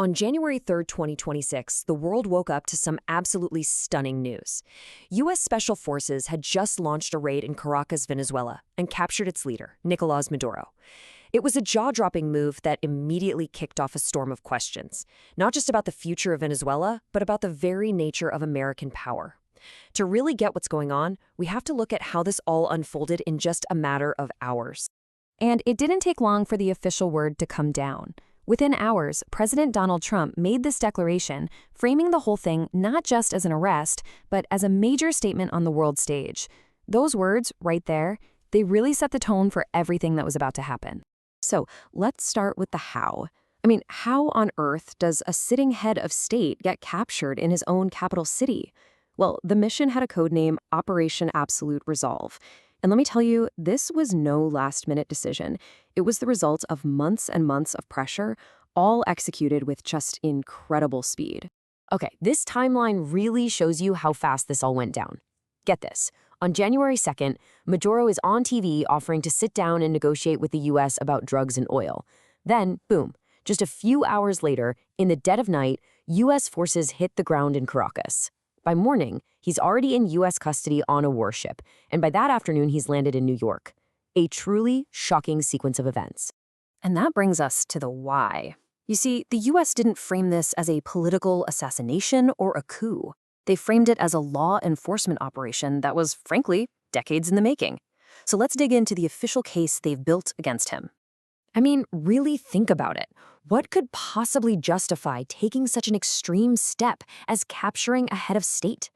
On January 3rd, 2026, the world woke up to some absolutely stunning news. U.S. Special Forces had just launched a raid in Caracas, Venezuela, and captured its leader, Nicolás Maduro. It was a jaw-dropping move that immediately kicked off a storm of questions, not just about the future of Venezuela, but about the very nature of American power. To really get what's going on, we have to look at how this all unfolded in just a matter of hours. And it didn't take long for the official word to come down. Within hours, President Donald Trump made this declaration, framing the whole thing not just as an arrest, but as a major statement on the world stage. Those words, right there, they really set the tone for everything that was about to happen. So let's start with the how. How on earth does a sitting head of state get captured in his own capital city? Well, the mission had a code name, Operation Absolute Resolve. And let me tell you, this was no last-minute decision. It was the result of months and months of pressure, all executed with just incredible speed. Okay, this timeline really shows you how fast this all went down. Get this. On January 2nd, Maduro is on TV offering to sit down and negotiate with the U.S. about drugs and oil. Then, boom, just a few hours later, in the dead of night, U.S. forces hit the ground in Caracas. By morning, he's already in U.S. custody on a warship, and by that afternoon, he's landed in New York. A truly shocking sequence of events. And that brings us to the why. You see, the U.S. didn't frame this as a political assassination or a coup. They framed it as a law enforcement operation that was, frankly, decades in the making. So let's dig into the official case they've built against him. Really think about it. What could possibly justify taking such an extreme step as capturing a head of state?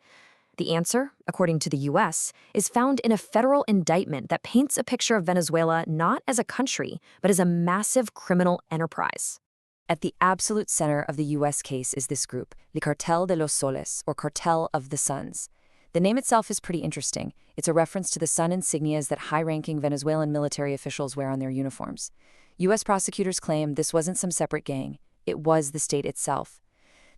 The answer, according to the U.S., is found in a federal indictment that paints a picture of Venezuela not as a country, but as a massive criminal enterprise. At the absolute center of the U.S. case is this group, the Cartel de los Soles, or Cartel of the Suns. The name itself is pretty interesting. It's a reference to the sun insignias that high-ranking Venezuelan military officials wear on their uniforms. U.S. prosecutors claim this wasn't some separate gang. It was the state itself.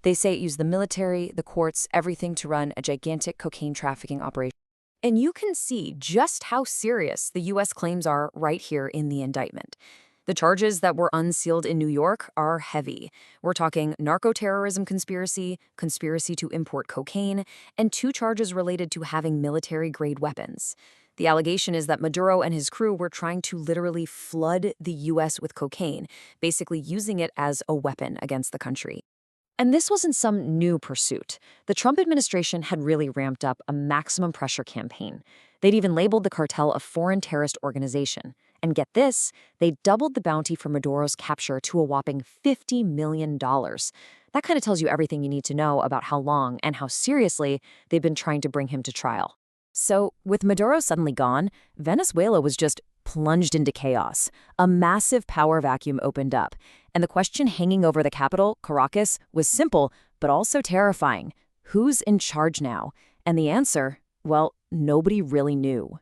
They say it used the military, the courts, everything to run a gigantic cocaine trafficking operation. And you can see just how serious the U.S. claims are right here in the indictment. The charges that were unsealed in New York are heavy. We're talking narco-terrorism conspiracy, conspiracy to import cocaine, and 2 charges related to having military-grade weapons. The allegation is that Maduro and his crew were trying to literally flood the U.S. with cocaine, basically using it as a weapon against the country. And this wasn't some new pursuit. The Trump administration had really ramped up a maximum pressure campaign. They'd even labeled the cartel a foreign terrorist organization. And get this, they doubled the bounty for Maduro's capture to a whopping $50 million. That kind of tells you everything you need to know about how long and how seriously they've been trying to bring him to trial. So, with Maduro suddenly gone, Venezuela was just plunged into chaos. A massive power vacuum opened up, and the question hanging over the capital, Caracas, was simple, but also terrifying. Who's in charge now? And the answer, well, nobody really knew.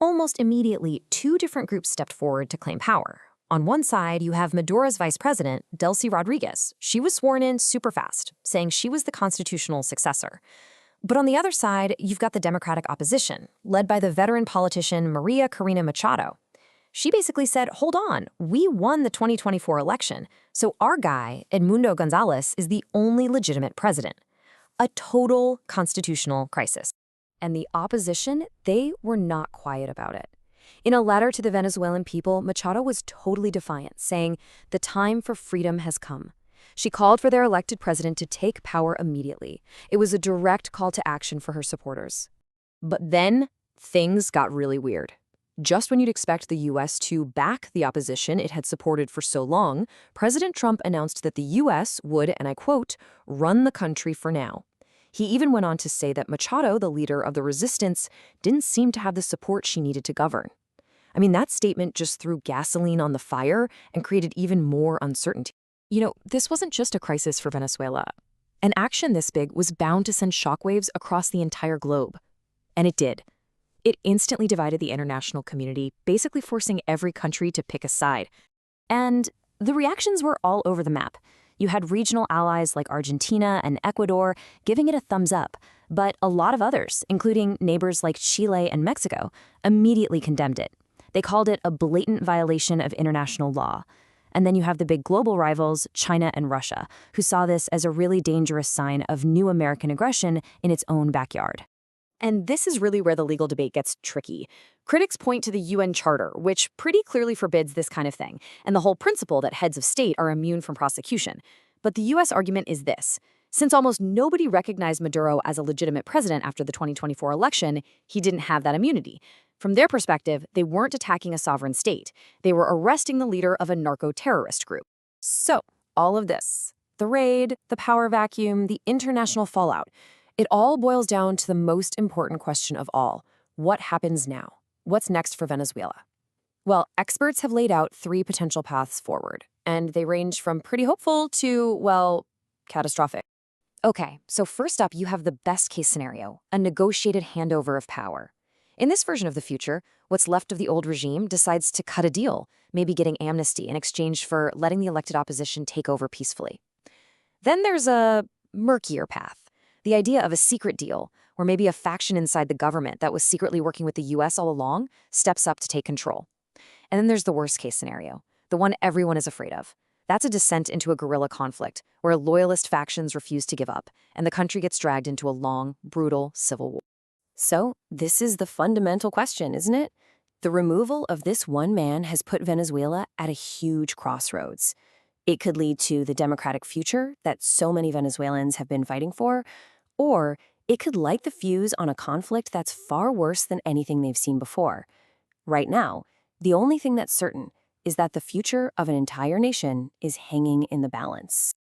Almost immediately, 2 different groups stepped forward to claim power. On one side, you have Maduro's vice president, Delcy Rodriguez. She was sworn in super fast, saying she was the constitutional successor. But on the other side, you've got the Democratic opposition, led by the veteran politician Maria Corina Machado. She basically said, hold on, we won the 2024 election, so our guy, Edmundo Gonzalez, is the only legitimate president. A total constitutional crisis. And the opposition, they were not quiet about it. In a letter to the Venezuelan people, Machado was totally defiant, saying, the time for freedom has come. She called for their elected president to take power immediately. It was a direct call to action for her supporters. But then, things got really weird. Just when you'd expect the U.S. to back the opposition it had supported for so long, President Trump announced that the U.S. would, and I quote, run the country for now. He even went on to say that Machado, the leader of the resistance, didn't seem to have the support she needed to govern. That statement just threw gasoline on the fire and created even more uncertainty. This wasn't just a crisis for Venezuela. An action this big was bound to send shockwaves across the entire globe. And it did. It instantly divided the international community, basically forcing every country to pick a side. And the reactions were all over the map. You had regional allies like Argentina and Ecuador giving it a thumbs up, but a lot of others, including neighbors like Chile and Mexico, immediately condemned it. They called it a blatant violation of international law. And then you have the big global rivals, China and Russia, who saw this as a really dangerous sign of new American aggression in its own backyard. And this is really where the legal debate gets tricky. Critics point to the UN Charter, which pretty clearly forbids this kind of thing, and the whole principle that heads of state are immune from prosecution. But the US argument is this. Since almost nobody recognized Maduro as a legitimate president after the 2024 election, he didn't have that immunity. From their perspective, they weren't attacking a sovereign state. They were arresting the leader of a narco-terrorist group. So, all of this, the raid, the power vacuum, the international fallout, it all boils down to the most important question of all. What happens now? What's next for Venezuela? Well, experts have laid out 3 potential paths forward, and they range from pretty hopeful to, well, catastrophic. Okay, so first up, you have the best-case scenario, a negotiated handover of power. In this version of the future, what's left of the old regime decides to cut a deal, maybe getting amnesty in exchange for letting the elected opposition take over peacefully. Then there's a murkier path, the idea of a secret deal, where maybe a faction inside the government that was secretly working with the US all along steps up to take control. And then there's the worst-case scenario, the one everyone is afraid of. That's a descent into a guerrilla conflict, where loyalist factions refuse to give up, and the country gets dragged into a long, brutal civil war. So, this is the fundamental question, isn't it? The removal of this one man has put Venezuela at a huge crossroads. It could lead to the democratic future that so many Venezuelans have been fighting for, or it could light the fuse on a conflict that's far worse than anything they've seen before. Right now, the only thing that's certain is that the future of an entire nation is hanging in the balance.